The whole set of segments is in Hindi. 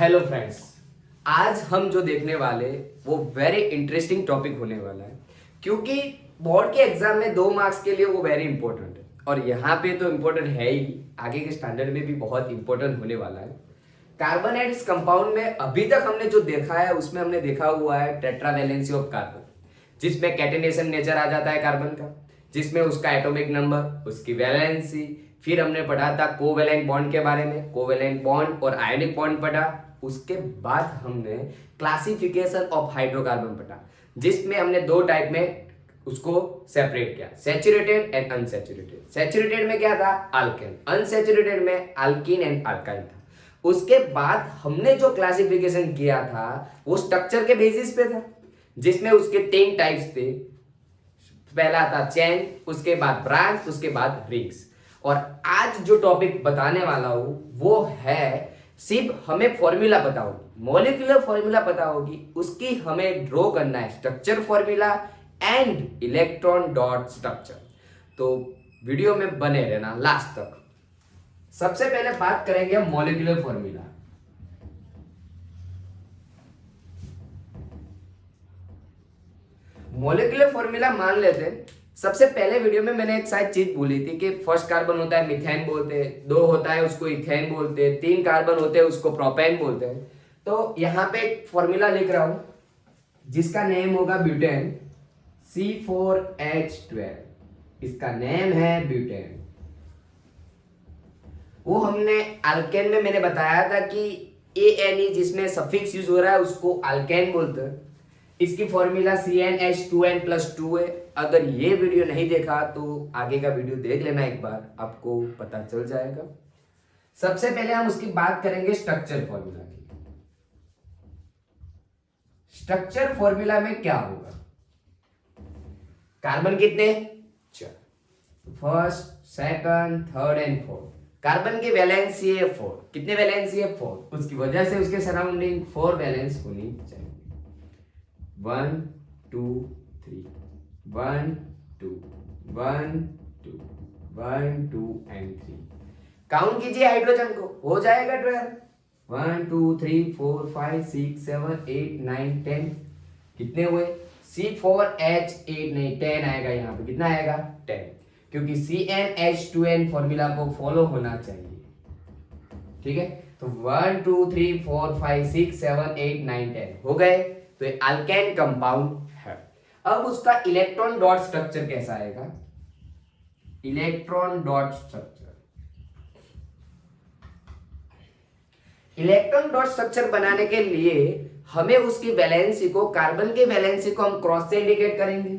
हेलो फ्रेंड्स, आज हम जो देखने वाले वो वेरी इंटरेस्टिंग टॉपिक होने वाला है क्योंकि बोर्ड के एग्जाम में 2 मार्क्स के लिए वो वेरी इंपॉर्टेंट है और यहाँ पे तो इम्पोर्टेंट है ही, आगे के स्टैंडर्ड में भी बहुत इंपॉर्टेंट होने वाला है। कार्बन एंड इस कंपाउंड में अभी तक हमने जो देखा है उसमें हमने देखा हुआ है टेट्रावैलेंसी ऑफ कार्बन, जिसमें कैटेनेशन नेचर आ जाता है कार्बन का, जिसमें उसका एटॉमिक नंबर, उसकी वैलेंसी, फिर हमने पढ़ा था कोवेलेंट बॉन्ड के बारे में, कोवेलेंट बॉन्ड और आयनिक बॉन्ड पढ़ा। उसके बाद हमने क्लासिफिकेशन ऑफ हाइड्रोकार्बन पढ़ा, जिसमें हमने 2 टाइप में उसको सेपरेट किया, सैचुरेटेड एंड अनसैचुरेटेड। सैचुरेटेड में क्या था? अल्केन, अनसैचुरेटेड में अल्कीन एंड अल्काइन था। उसके बाद हमने जो क्लासिफिकेशन किया था वो स्ट्रक्चर के बेसिस पे था, जिसमें उसके 3 टाइप्स थे। पहला था चेन, उसके बाद ब्रांच, उसके बाद रिंग्स। और आज जो टॉपिक बताने वाला हूं वो है, सिर्फ हमें फॉर्मूला पता होगी, मॉलिक्यूलर फॉर्मूला पता होगी, उसकी हमें ड्रॉ करना है structure formula and electron dot structure. तो वीडियो में बने रहना लास्ट तक। सबसे पहले बात करेंगे मॉलिक्यूलर फॉर्मूला। मॉलिक्यूलर फॉर्मूला मान लेते हैं। सबसे पहले वीडियो में मैंने एक शायद चीज बोली थी कि फर्स्ट कार्बन होता है मिथेन बोलते हैं, 2 होता है उसको इथेन बोलते हैं, 3 कार्बन होते हैं उसको प्रोपेन बोलते हैं। तो यहाँ पे एक फॉर्मूला लिख रहा हूं जिसका नेम होगा ब्यूटेन, C4H12। इसका नेम है ब्यूटेन। वो हमने अल्केन में मैंने बताया था कि ANE जिसमें सफिक्स यूज हो रहा है उसको अल्केन बोलते हैं। इसकी फॉर्मूला CnH2n+2 है। अगर ये वीडियो नहीं देखा तो आगे का वीडियो देख लेना एक बार, आपको पता चल जाएगा। सबसे पहले हम उसकी बात करेंगे स्ट्रक्चर फॉर्मूला की। स्ट्रक्चर फॉर्मूला में क्या होगा? कार्बन कितने? 4, first, second, third and fourth. Carbon की वैलेंसी है 4। कितने वैलेंसी है? 4। उसकी वजह से उसके सराउंडिंग 4 वैलेंस होनी चाहिए। 1 2 3 1 2 1 2 1 2 एंड 3। काउंट कीजिए हाइड्रोजन को, हो जाएगा 12। 1 2 3 4 5 6 7 8 9 10। कितने हुए? C4H8 नहीं 10 आएगा यहाँ पे। कितना आएगा? 10, क्योंकि CnH2n फॉर्मूला को फॉलो होना चाहिए। ठीक है, तो 1 2 3 4 5 6 7 8 9 10 हो गए। तो ये अल्केन कंपाउंड है। अब उसका इलेक्ट्रॉन डॉट स्ट्रक्चर कैसा आएगा? Electron dot structure, electron dot structure बनाने के लिए हमें उसकी वैलेंसी को, कार्बन की वैलेंसी को हम क्रॉस से इंडिकेट करेंगे।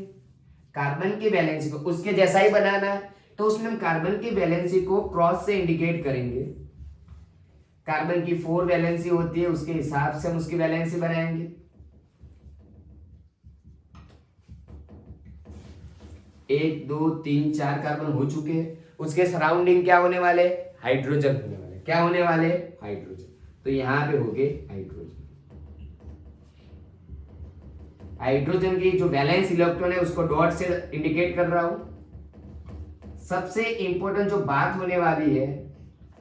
कार्बन की वैलेंसी को उसके जैसा ही बनाना है, तो उसमें हम कार्बन की वैलेंसी को क्रॉस से इंडिकेट करेंगे। कार्बन की 4 वैलेंसी होती है, उसके हिसाब से हम उसकी वैलेंसी बनाएंगे। 1 2 3 4 कार्बन हो चुके हैं। उसके सराउंडिंग क्या होने वाले? हाइड्रोजन होने वाले। क्या होने वाले? हाइड्रोजन। तो यहां पे हो गए हाइड्रोजन। हाइड्रोजन की जो वैलेंस इलेक्ट्रॉन है उसको डॉट से इंडिकेट कर रहा हूं। सबसे इंपॉर्टेंट जो बात होने वाली है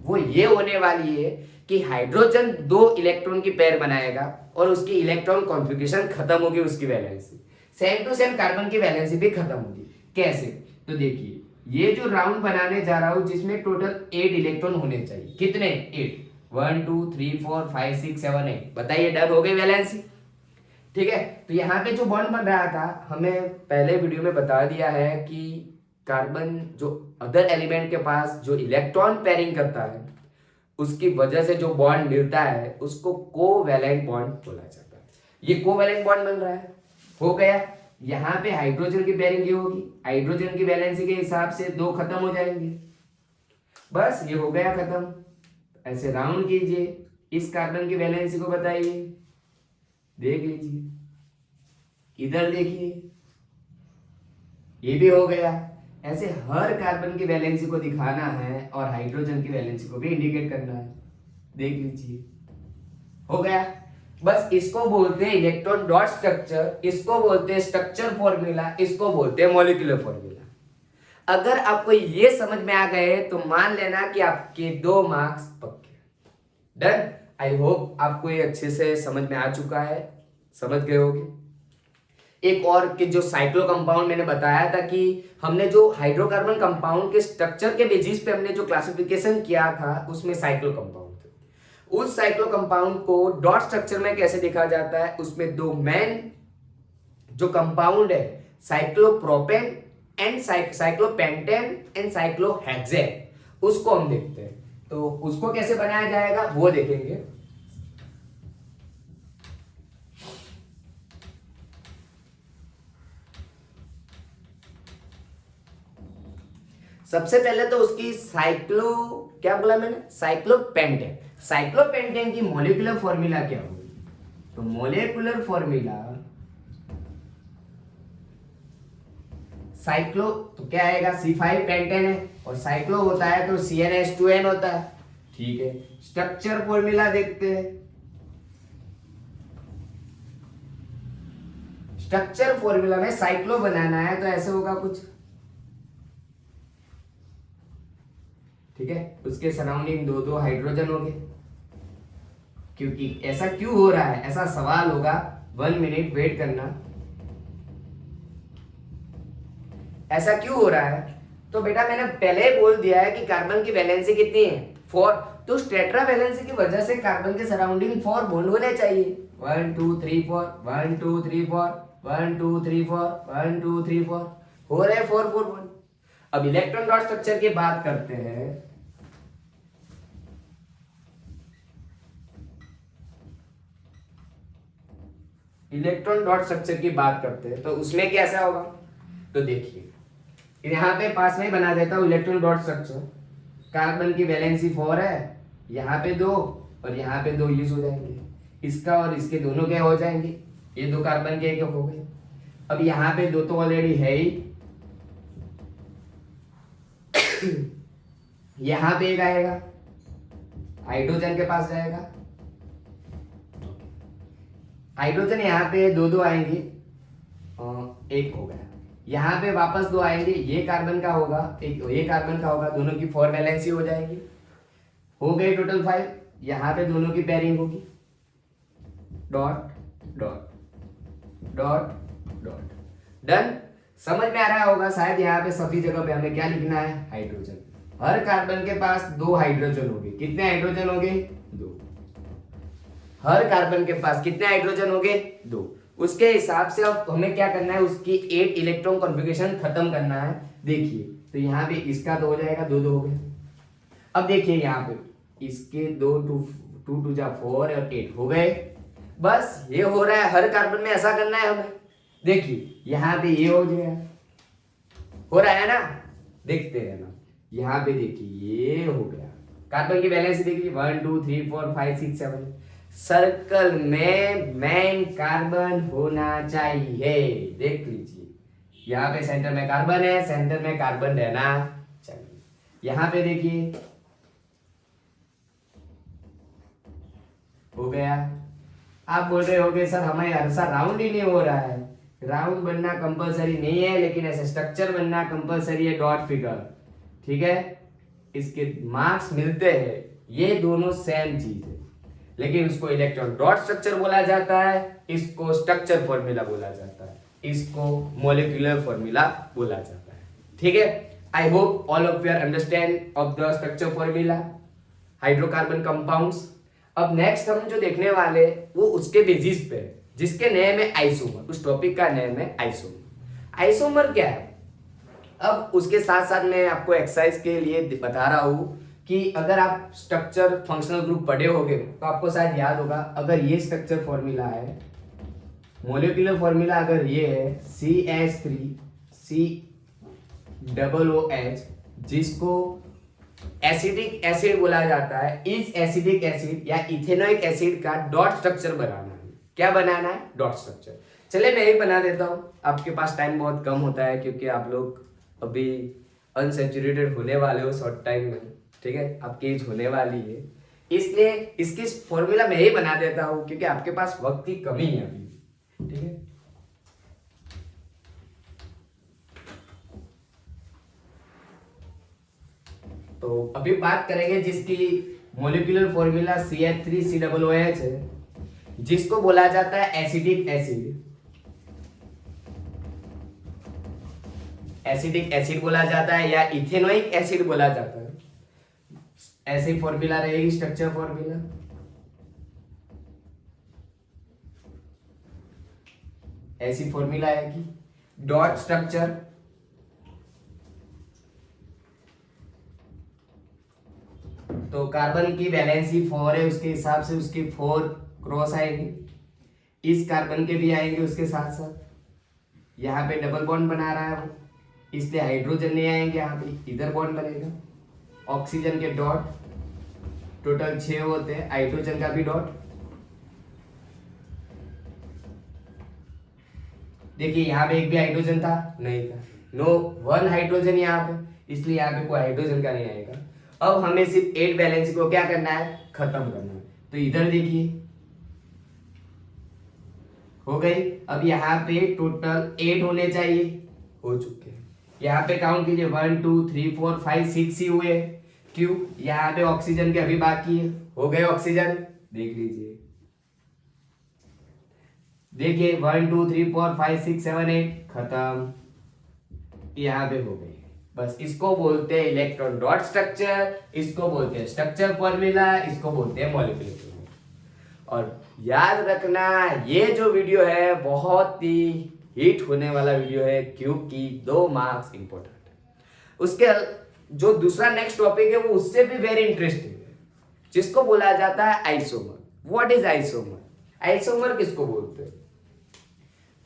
वो ये होने वाली है कि हाइड्रोजन 2 इलेक्ट्रॉन की पेयर बनाएगा और उसकी इलेक्ट्रॉन कॉन्फ़िगरेशन खत्म होगी, उसकी valency same to same carbon की वैलेंसी भी खत्म होगी। कैसे? तो देखिए, ये जो राउंड बनाने जा रहा हूं जिसमें टोटल 8 इलेक्ट्रॉन होने चाहिए। कितने? 8। 1 2 3 4 5 6 7 8। बताइए, डन हो गई वैलेंसी। ठीक है, तो यहाँ पे जो बॉन्ड बन रहा था, हमें पहले वीडियो में बता दिया है कि कार्बन जो अदर एलिमेंट के पास जो इलेक्ट्रॉन पेयरिंग करता है उसकी वजह से जो बॉन्ड मिलता है उसको कोवैलेंट बॉन्ड बोला जाता है। ये कोवैलेंट बॉन्ड बन रहा है, हो गया। यहाँ पे हाइड्रोजन की पेयरिंग ये होगी, हाइड्रोजन की वैलेंसी के हिसाब से 2 खत्म हो जाएंगे। बस ये हो गया खत्म। ऐसे राउंड कीजिए, इस कार्बन की वैलेंसी को बताइए, देख लीजिए, इधर देखिए, ये भी हो गया। ऐसे हर कार्बन की वैलेंसी को दिखाना है और हाइड्रोजन की वैलेंसी को भी इंडिकेट करना है। देख लीजिए, हो गया। बस इसको बोलते हैं इलेक्ट्रॉन डॉट स्ट्रक्चर, इसको बोलते हैं स्ट्रक्चर फॉर्मूला, इसको बोलते हैं मॉलिक्यूलर फॉर्मूला। अगर आपको ये समझ में आ गए तो मान लेना कि आपके 2 मार्क्स पक्के। डन। आई होप आपको ये अच्छे से समझ में आ चुका है, समझ गए होगे। एक और कि जो साइक्लो कंपाउंड मैंने बताया था कि हमने जो हाइड्रोकार्बन कंपाउंड के स्ट्रक्चर के बेसिस पे हमने जो क्लासिफिकेशन किया था उसमें साइक्लो कंपाउंड थे। उस cyclo compound co dot structure में कैसे देखा जाता है, उसमें दो मेन जो कंपाउंड है cyclopropane and cyclopentane and cyclohexane, उसको हम देखते हैं। तो उसको कैसे बनाया जाएगा वो देखेंगे। सबसे पहले तो उसकी साइक्लो, क्या बोला मैंने, साइक्लोपेंटेन। साइक्लोपेंटेन की मॉलिक्यूलर फॉर्मूला क्या होगी, तो मॉलिक्यूलर फॉर्मूला साइक्लो तो क्या आएगा, C5 पेंटेन है, और साइक्लो होता है तो CnH2n होता है। ठीक है, स्ट्रक्चर फॉर्मूला देखते हैं। स्ट्रक्चर फॉर्मूला में साइक्लो बनाना है तो ऐसे होगा कुछ, ठीक है। उसके सराउंडिंग दो दो हाइड्रोजन हो गए। क्योंकि ऐसा क्यों हो रहा है, ऐसा सवाल होगा, 1 मिनट वेट करना। ऐसा क्यों हो रहा है, तो बेटा मैंने पहले ही बोल दिया है कि कार्बन की वैलेंसी कितनी है, 4। तो टेट्रा वैलेंसी की वजह से कार्बन के सराउंडिंग 4 बॉन्ड होने चाहिए। 1 2 3 4 1 2 3 4 1 2 3 4 1 2 3 4 हो रहे 4 4 बॉन्ड। अब इलेक्ट्रॉन डॉट स्ट्रक्चर की बात करते हैं। इलेक्ट्रॉन डॉट स्ट्रक्चर की बात करते हैं तो उसमें कैसा होगा, तो देखिए यहां पे पास में ही बना देता हूं इलेक्ट्रॉन डॉट स्ट्रक्चर। कार्बन की वैलेंसी 4 है, यहाँ पे 2 और यहाँ पे 2 यूज हो जाएंगे। इसका और इसके दोनों क्या हो जाएंगे, ये 2 कार्बन के एक हो गए। अब यहाँ पे 2 तो ऑलरेडी है ही, यहाँ पे एक आएगा, हाइड्रोजन के पास जाएगा, हाइड्रोजन यहाँ पे 2 2 आएंगे, एक हो गया। यहाँ पे वापस 2 आएंगे, ये कार्बन का होगा, एक ये कार्बन का होगा, दोनों की 4 वैलेंसी हो जाएगी, हो गए टोटल 5। यहाँ पे दोनों की पेयरिंग होगी, dot dot dot dot, done. समझ में आ रहा होगा शायद। यहाँ पे सभी जगह पे हमें क्या लिखना है, हाइड्रोजन। हर कार्बन के पास 2 हाइड्रोजन होंगे। कितने हाइड्रोजन होंगे, 2। हर कार्बन के पास कितने हाइड्रोजन होंगे, 2। उसके हिसाब से अब हमें क्या करना है, उसकी 8 इलेक्ट्रॉन कॉन्फ़िगरेशन खत्म करना है। देखिए तो यहाँ पे इसका 2 हो जाएगा, 2 2 हो गए। अब देखिए यहाँ पे इसके 2 2 2 जा 4 और 8 हो गए। बस ये हो रहा है, हर कार्बन में ऐसा करना है हमें। देखिए यहाँ पे ये हो गया, हो रहा है ना, देखते रहना। यहाँ पे देखिए ये हो गया, कार्बन की वैलेंसी देखिए 1 2 3 4 5 6 7। सर्कल में मेन कार्बन होना चाहिए, देख लीजिए। यहाँ पे सेंटर में कार्बन है, सेंटर में कार्बन रहना चाहिए। यहाँ पे देखिए हो गया। आप बोल रहे होगे सर हमें ऐसा राउंड ही नहीं हो रहा है। राउंड बनना कंपलसरी नहीं है, लेकिन ऐसे स्ट्रक्चर बनना कंपलसरी है, डॉट फिगर, ठीक है। इसके मार्क्स मिलते हैं, ये दोनों सेम चीज है, लेकिन उसको इलेक्ट्रॉन डॉट स्ट्रक्चर बोला जाता है, इसको स्ट्रक्चर फॉर्मूला बोला जाता है, इसको मॉलिक्यूलर फॉर्मूला बोला जाता है, ठीक है। I hope all of you are understand of the structure formula hydrocarbon compounds. अब नेक्स्ट हम जो देखने वाले वो उसके बेसिस पे, जिसके नेम है आइसोमर। उस टॉपिक का नेम है आइसोमर। आइसोमर क्या है, अब उसके साथ साथ मैं आपको एक्सरसाइज के लिए बता रहा हूं कि अगर आप स्ट्रक्चर फंक्शनल ग्रुप पढ़े होंगे तो आपको शायद याद होगा, अगर ये स्ट्रक्चर फॉर्मूला है, मॉलिक्यूलर फॉर्मूला अगर ये है CH3COOH, जिसको एसिडिक एसिड बोला जाता है, इस एसिडिक एसिड या इथेनोइक एसिड का डॉट स्ट्रक्चर बनाना है। क्या बनाना है, डॉट स्ट्रक्चर। चले मैं ही बना देता हूं, आपके पास टाइम बहुत कम होता है क्योंकि आप लोग अभी अनसेचुरेटेड होने वाले हो शॉर्ट टाइम में, ठीक है, आपकी एज होने वाली है, इसलिए इसकी फॉर्मूला मैं ही बना देता हूं क्योंकि आपके पास वक्त की कमी है अभी, ठीक है। तो अभी बात करेंगे जिसकी मोलिकुलर फॉर्मूला CH3COOH है, जिसको बोला जाता है एसिडिक एसिड। एसिडिक एसिड बोला जाता है या इथेनोइक एसिड बोला जाता है। ऐसी फॉर्मूला रहेगी, स्ट्रक्चर फॉर्मूला। ऐसी फॉर्मूला आएगी। डॉट स्ट्रक्चर, तो कार्बन की वैलेंसी 4 है, उसके हिसाब से उसकी 4 क्रॉस आएगी। इस कार्बन के भी आएंगे उसके साथ साथ। यहाँ पे डबल बॉन्ड बना रहा है वो, इसलिए हाइड्रोजन नहीं आएंगे, यहाँ पे इधर बॉन्ड बनेगा। ऑक्सीजन के डॉट टोटल 6 होते हैं, हाइड्रोजन का भी डॉट। देखिए यहाँ पे एक भी हाइड्रोजन था नहीं था, नो 1 हाइड्रोजन यहाँ पे, इसलिए यहाँ पे कोई हाइड्रोजन का नहीं आएगा। अब हमें सिर्फ 8 वैलेंसी को क्या करना है, खत्म करना है। तो इधर देखिए हो गई। अब यहाँ पे टोटल 8 होने चाहिए, हो चुके हैं। यहाँ पे काउंट कीजिए 1 2 3 4 5 6 ही हुए। क्यों, यहाँ पे ऑक्सीजन के अभी बाकी है। हो गए ऑक्सीजन, देख लीजिए, देखिए 1 2 3 4 5 6 7 8 खत्म, यहाँ पे हो गई। बस इसको बोलते हैं इलेक्ट्रॉन डॉट स्ट्रक्चर, इसको बोलते हैं स्ट्रक्चर फॉर्मूला, इसको बोलते हैं मॉलिक्यूलर फॉर्मूला। और याद रखना, ये जो वीडियो है बहुत ही हिट होने वाला वीडियो है, क्योंकि 2 मार्क्स इंपॉर्टेंट है। उसके जो दूसरा नेक्स्ट टॉपिक है वो उससे भी वेरी इंटरेस्टिंग है, जिसको बोला जाता है isomer. What is isomer? Isomer किसको बोलते हैं?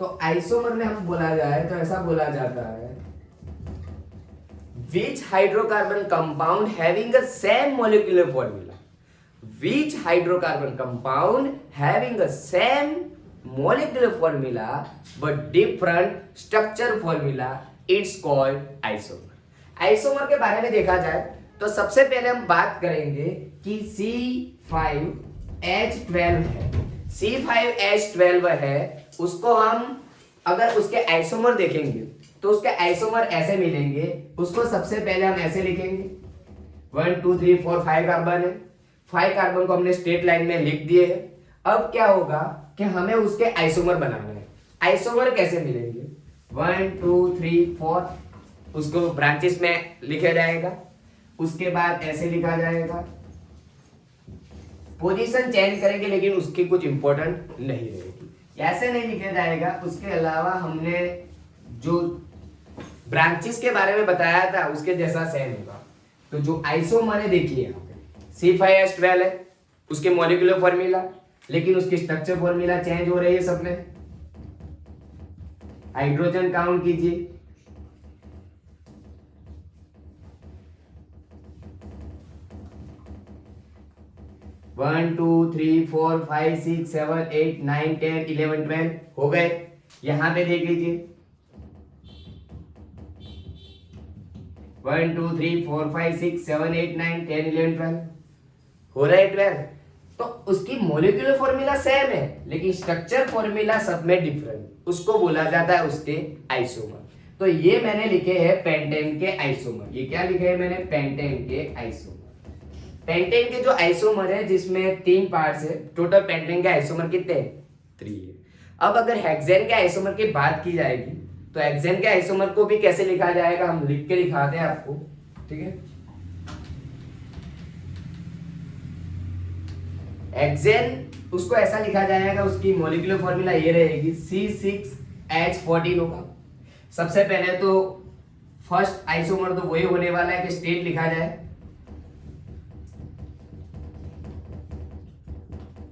तो आइसोमर में हम बोला जाए तो ऐसा बोला जाता है, which hydrocarbon compound having the same molecular formula, which hydrocarbon compound having the same molecular formula but different structure formula, it's called isomer. Isomer के बारे में देखा जाए तो सबसे पहले हम बात करेंगे कि C5H12 है। C5H12 है, उसको हम अगर उसके आइसोमर देखेंगे तो उसके आइसोमर ऐसे मिलेंगे। उसको सबसे पहले हम ऐसे लिखेंगे 1 2 3 4 5 कार्बन है, 5 कार्बन को हमने स्ट्रेट लाइन में लिख दिए है। अब क्या होगा कि हमें उसके आइसोमर बनाना है। आइसोमर कैसे मिलेंगे? 1 2 3 4, उसको ब्रांचेस में लिखा जाएगा। उसके बाद ऐसे लिखा जाएगा, पोजीशन चेंज करेंगे लेकिन उसकी कुछ इंपॉर्टेंट नहीं रहेगी, ऐसे नहीं लिखा जाएगा। उसके अलावा हमने जो ब्रांचेस के बारे में बताया था उसके जैसा सेम होगा। तो जो आइसोमर है देखिए यहाँ पे C5H12 है, उसके मॉलिक्यूलर फॉर्मूला, लेकिन उसकी स्ट्रक्चर फॉर्मूला चेंज हो रही है सब में। हाइड्रोजन काउंट कीजिए, वन टू थ्री 4 5 6 7 8 9 10 11 12 हो गए। यहां पे देख लीजिए 1 2 3 4 5 6 7 8 9 10 11 12 हो रहा है 12। तो उसकी मॉलिक्यूलर फॉर्मूला सेम है लेकिन स्ट्रक्चर फॉर्मूला सब में डिफरेंट, उसको बोला जाता है उसके आइसोमर। तो ये मैंने लिखे हैं पेंटेन के आइसोमर। ये क्या लिखे हैं मैंने? पेंटेन के आइसोमर। पेंटेन के जो आइसोमर है जिसमें 3 पार्ट्स है, टोटल पेंटेन के आइसोमर कितने? 3 है। अब अगर हेक्सेन के आइसोमर की बात की जाएगी तो हेक्सेन के आइसोमर को भी कैसे लिखा जाएगा, हम लिख के दिखाते हैं आपको, ठीक है। हेक्सेन उसको ऐसा लिखा जाएगा, उसकी मॉलिक्यूलर फॉर्मूला ये रहेगी C6H14 होगा। सबसे पहले तो फर्स्ट आइसोमर तो वही होने वाला है कि स्टेट लिखा जाए,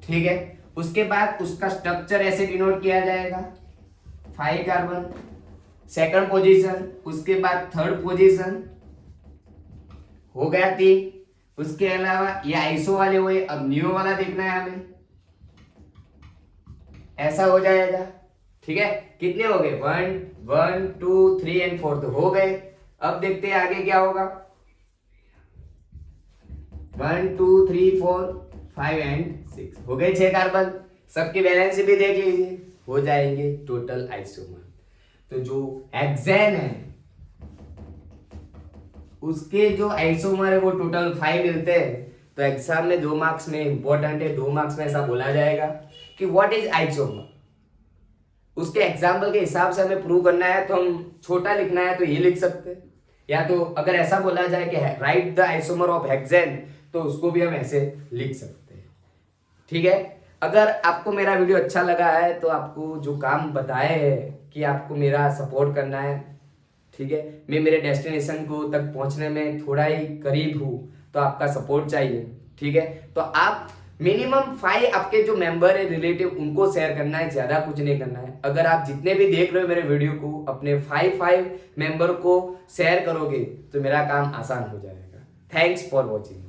ठीक है। उसके बाद उसका स्ट्रक्चर ऐसे डिनोट किया जाएगा 5 कार्बन सेकंड पोजीशन, उसके बाद थर्ड पोजीशन हो गया 3। उसके अलावा ये आइसो वाले हुए, अब नियो वाला देखना है हमें, ऐसा हो जाएगा, ठीक है। कितने हो गए? 1 1 2 3 एंड 4 तो हो गए। अब देखते हैं आगे क्या होगा। 1 2 3 4 5 एंड 6 हो गए 6 कार्बन। सबकी वैलेंसी भी देख लीजिए, हो जाएंगे टोटल आइसोमर। तो जो हेक्सेन है उसके जो आइसोमर है वो टोटल 5 मिलते हैं। तो एग्जाम में 2 मार्क्स में इंपॉर्टेंट है, 2 मार्क्स में ऐसा बोला जाएगा कि व्हाट इज आइसोमर। उसके एग्जाम्पल के हिसाब से हमें प्रूव करना है तो हम छोटा लिखना है तो ये लिख सकते हैं, या तो अगर ऐसा बोला जाए कि right the isomer of hexane तो उसको भी हम ऐसे लिख सकते हैं। ठीक है, अगर आपको मेरा वीडियो अच्छा लगा है तो आपको जो काम बताए हैं कि आपको मेरा सपोर्ट करना है, ठीक है, मैं मेरे डेस्टिनेशन को तक पहुंचने में थोड़ा ही करीब हूँ तो आपका सपोर्ट चाहिए। ठीक है, तो आप मिनिमम 5 आपके जो मेंबर है रिलेटिव उनको शेयर करना है, ज्यादा कुछ नहीं करना है। अगर आप जितने भी देख रहे हो मेरे वीडियो को अपने 5 मेंबर को शेयर करोगे तो मेरा काम आसान हो जाएगा। Thanks for watching.